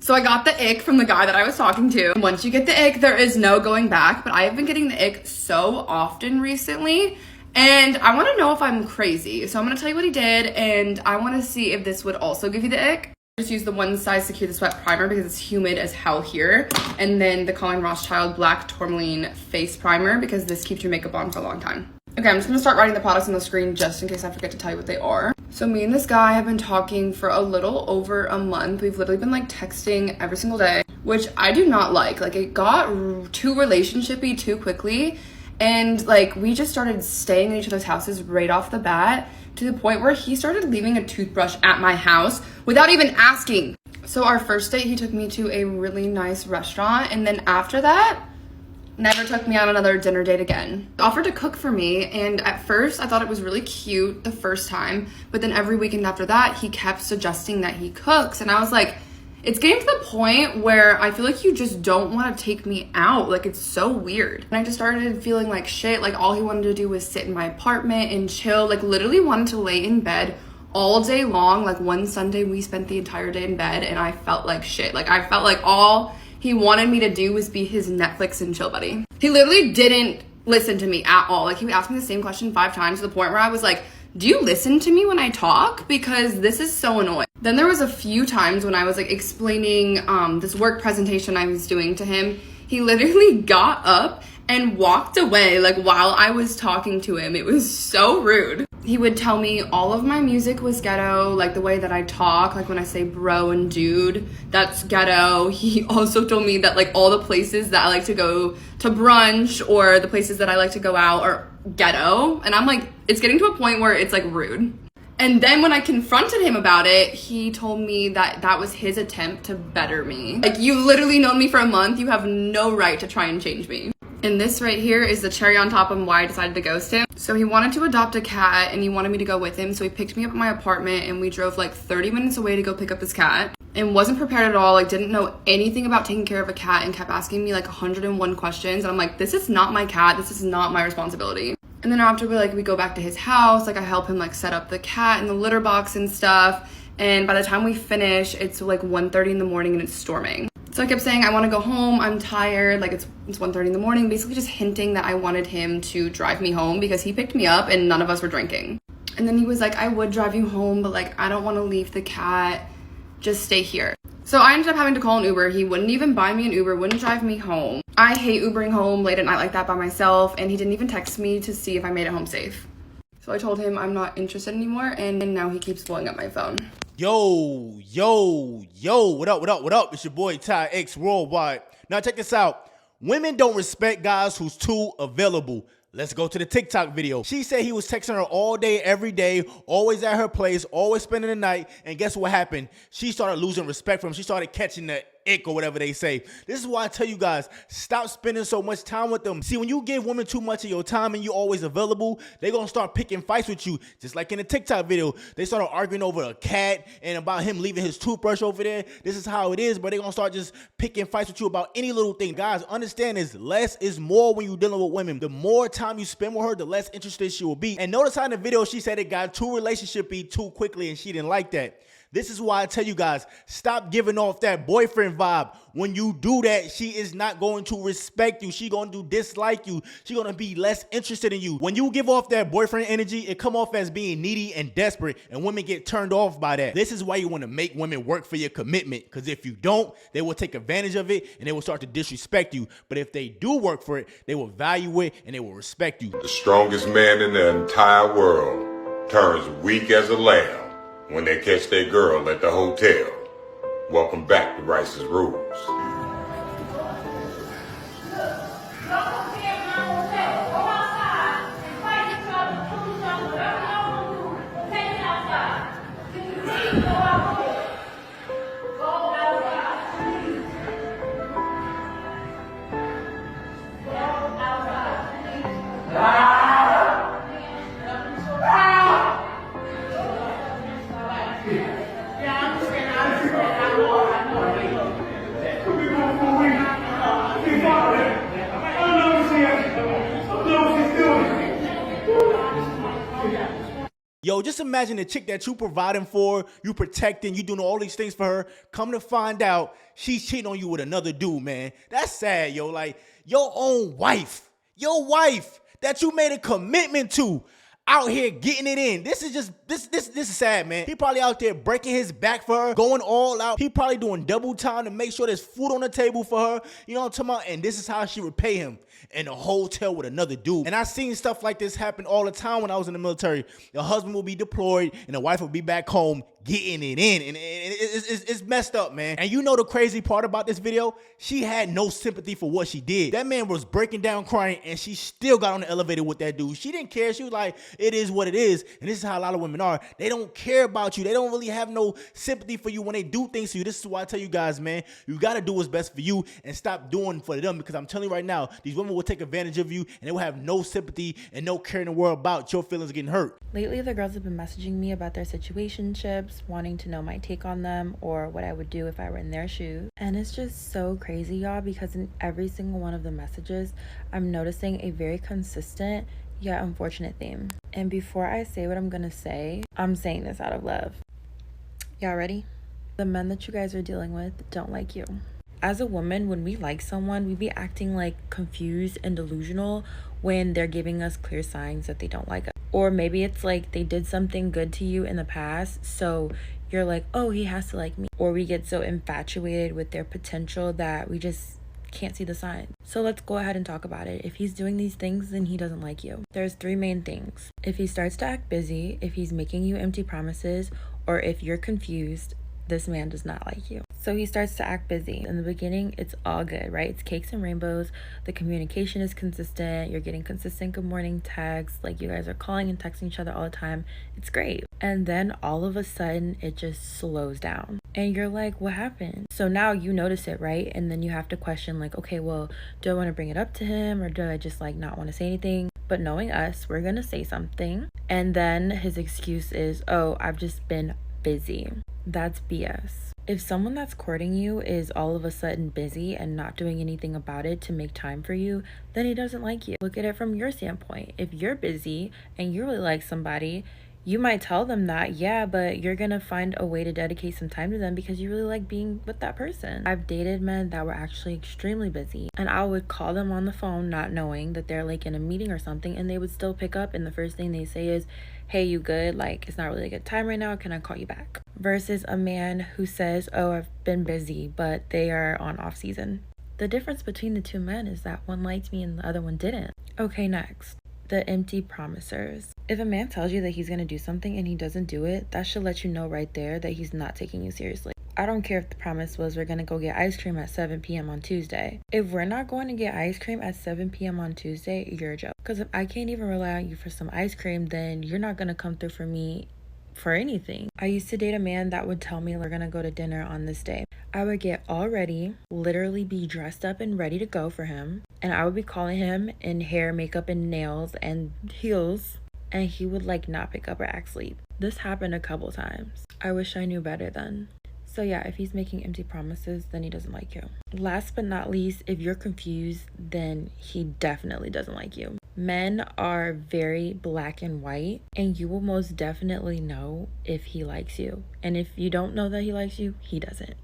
So I got the ick from the guy that I was talking to. Once you get the ick, there is no going back, but I have been getting the ick so often recently, and I want to know if I'm crazy. So I'm going to tell you what he did, and I want to see if this would also give you the ick. Just use the One Size Secure the Sweat primer because it's humid as hell here, and then the Colleen Rothschild Black Tourmaline face primer because this keeps your makeup on for a long time. Okay, I'm just gonna start writing the products on the screen just in case I forget to tell you what they are. So me and this guy have been talking for a little over a month. We've literally been like texting every single day, which I do not like. Like, it got too relationshipy too quickly, and like we just started staying in each other's houses right off the bat to the point where he started leaving a toothbrush at my house without even asking. So our first date, he took me to a really nice restaurant, and then after that, never took me on another dinner date again. Offered to cook for me, and at first I thought it was really cute the first time, but then every weekend after that he kept suggesting that he cooks, and I was like, it's getting to the point where I feel like you just don't want to take me out. Like, it's so weird. And I just started feeling like shit. Like, all he wanted to do was sit in my apartment and chill. Like, literally wanted to lay in bed all day long. Like, one Sunday we spent the entire day in bed, and I felt like shit. Like, I felt like all he wanted me to do was be his Netflix and chill buddy. He literally didn't listen to me at all. Like, he would ask me the same question 5 times to the point where I was like, do you listen to me when I talk? Because this is so annoying. Then there was a few times when I was like explaining this work presentation I was doing to him. He literally got up and walked away like while I was talking to him. It was so rude. He would tell me all of my music was ghetto, like the way that I talk, like when I say bro and dude, that's ghetto. He also told me that like all the places that I like to go to brunch or the places that I like to go out are ghetto. And I'm like, it's getting to a point where it's like rude. And then when I confronted him about it, he told me that that was his attempt to better me. Like, you've literally known me for a month. You have no right to try and change me. And this right here is the cherry on top of why I decided to ghost him. So he wanted to adopt a cat and he wanted me to go with him. So he picked me up at my apartment and we drove like 30 minutes away to go pick up his cat. And wasn't prepared at all, like didn't know anything about taking care of a cat and kept asking me like 101 questions. And I'm like, this is not my cat. This is not my responsibility. And then after we go back to his house, like I help him like set up the cat and the litter box and stuff. And by the time we finish, it's like 1:30 in the morning and it's storming. So I kept saying, I want to go home, I'm tired, like it's 1:30 in the morning, basically just hinting that I wanted him to drive me home because he picked me up and none of us were drinking. And then he was like, I would drive you home, but like I don't want to leave the cat, just stay here. So I ended up having to call an Uber. He wouldn't even buy me an Uber, wouldn't drive me home. I hate Ubering home late at night like that by myself, and he didn't even text me to see if I made it home safe. So I told him I'm not interested anymore, and now he keeps blowing up my phone. Yo, what up? It's your boy Ty X Worldwide. Now check this out. Women don't respect guys who's too available. Let's go to the TikTok video. She said he was texting her all day, every day, always at her place, always spending the night. And guess what happened? She started losing respect for him. She started catching the ick or whatever they say. This is why I tell you guys, stop spending so much time with them. See, when you give women too much of your time and you're always available, they're going to start picking fights with you. Just like in the TikTok video, they started arguing over a cat and about him leaving his toothbrush over there. This is how it is, but they're going to start just picking fights with you about any little thing. Guys, understand this, less is more when you're dealing with women. The more time you spend with her, the less interested she will be. And notice how in the video she said it got too relationshipy too quickly and she didn't like that. This is why I tell you guys, stop giving off that boyfriend vibe. When you do that, she is not going to respect you. She's going to dislike you. She's going to be less interested in you. When you give off that boyfriend energy, it come off as being needy and desperate, and women get turned off by that. This is why you want to make women work for your commitment, because if you don't, they will take advantage of it, and they will start to disrespect you. But if they do work for it, they will value it, and they will respect you. The strongest man in the entire world turns weak as a lamb when they catch their girl at the hotel. Welcome back to Rice's Rules. Yo, just imagine the chick that you providing for, you protecting, you doing all these things for her, come to find out she's cheating on you with another dude, man. That's sad, yo. Like, your own wife, that you made a commitment to, out here getting it in. This is sad, man. He probably out there breaking his back for her, going all out. He probably doing double time to make sure there's food on the table for her. You know what I'm talking about? And this is how she repay him, in a hotel with another dude. And I seen stuff like this happen all the time when I was in the military. The husband will be deployed and the wife will be back home getting it in. And it's messed up, man. And you know the crazy part about this video? She had no sympathy for what she did. That man was breaking down crying and she still got on the elevator with that dude. She didn't care. She was like, it is what it is. And this is how a lot of women are. They don't care about you. They don't really have no sympathy for you when they do things to you. This is why I tell you guys, man, you got to do what's best for you and stop doing for them, because I'm telling you right now, these women will take advantage of you and they will have no sympathy and no care in the world about your feelings getting hurt. Lately, the girls have been messaging me about their situationships, wanting to know my take on them or what I would do if I were in their shoes. And it's just so crazy, y'all, because in every single one of the messages, I'm noticing a very consistent yet unfortunate theme. And before I say what I'm gonna say, I'm saying this out of love. Y'all ready? The men that you guys are dealing with don't like you. As a woman, when we like someone, we be acting like confused and delusional when they're giving us clear signs that they don't like us. Or maybe it's like they did something good to you in the past, so you're like, oh, he has to like me. Or we get so infatuated with their potential that we just can't see the sign. So let's go ahead and talk about it. If he's doing these things, then he doesn't like you. There's three main things. If he starts to act busy, if he's making you empty promises, or if you're confused, this man does not like you. So he starts to act busy. In the beginning, it's all good, right? It's cakes and rainbows. The communication is consistent. You're getting consistent good morning texts. Like, you guys are calling and texting each other all the time. It's great. And then all of a sudden, it just slows down. And you're like, what happened? So now you notice it, right? And then you have to question, like, okay, well, do I want to bring it up to him, or do I just like not want to say anything? But knowing us, we're going to say something. And then his excuse is, oh, I've just been busy. That's BS. If someone that's courting you is all of a sudden busy and not doing anything about it to make time for you, then he doesn't like you. Look at it from your standpoint. If you're busy and you really like somebody, you might tell them that, yeah, but you're gonna find a way to dedicate some time to them because you really like being with that person. I've dated men that were actually extremely busy, and I would call them on the phone not knowing that they're like in a meeting or something, and they would still pick up, and the first thing they say is, hey, you good? Like, it's not really a good time right now. Can I call you back? Versus a man who says, oh, I've been busy, but they are on off season. The difference between the two men is that one liked me and the other one didn't. Okay, next. The empty promisers. If a man tells you that he's going to do something and he doesn't do it, that should let you know right there that he's not taking you seriously. I don't care if the promise was we're going to go get ice cream at 7 p.m. on Tuesday. If we're not going to get ice cream at 7 p.m. on Tuesday, you're a joke. Because if I can't even rely on you for some ice cream, then you're not going to come through for me for anything. I used to date a man that would tell me we're going to go to dinner on this day. I would get all ready, literally be dressed up and ready to go for him. And I would be calling him in hair, makeup, and nails and heels. And he would like not pick up or act asleep. This happened a couple times. I wish I knew better then. So yeah, if he's making empty promises, then he doesn't like you. Last but not least, if you're confused, then he definitely doesn't like you. Men are very black and white, and you will most definitely know if he likes you. And if you don't know that he likes you, he doesn't.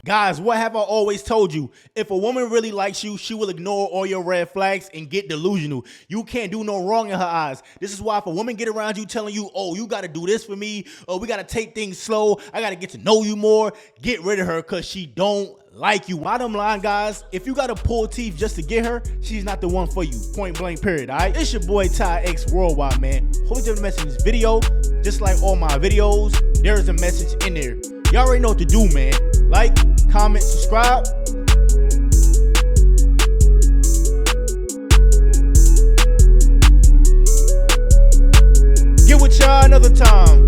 Guys, what have I always told you? If a woman really likes you, she will ignore all your red flags and get delusional. You can't do no wrong in her eyes. This is why if a woman get around you telling you, oh, you got to do this for me, or we got to take things slow, I got to get to know you more, get rid of her because she don't like you. Bottom line, guys, if you got to pull teeth just to get her, she's not the one for you. Point blank, period, all right? It's your boy, Ty X Worldwide, man. Hope you have a message in this video. Just like all my videos, there is a message in there. Y'all already know what to do, man. Like, comment, subscribe. Get with y'all another time.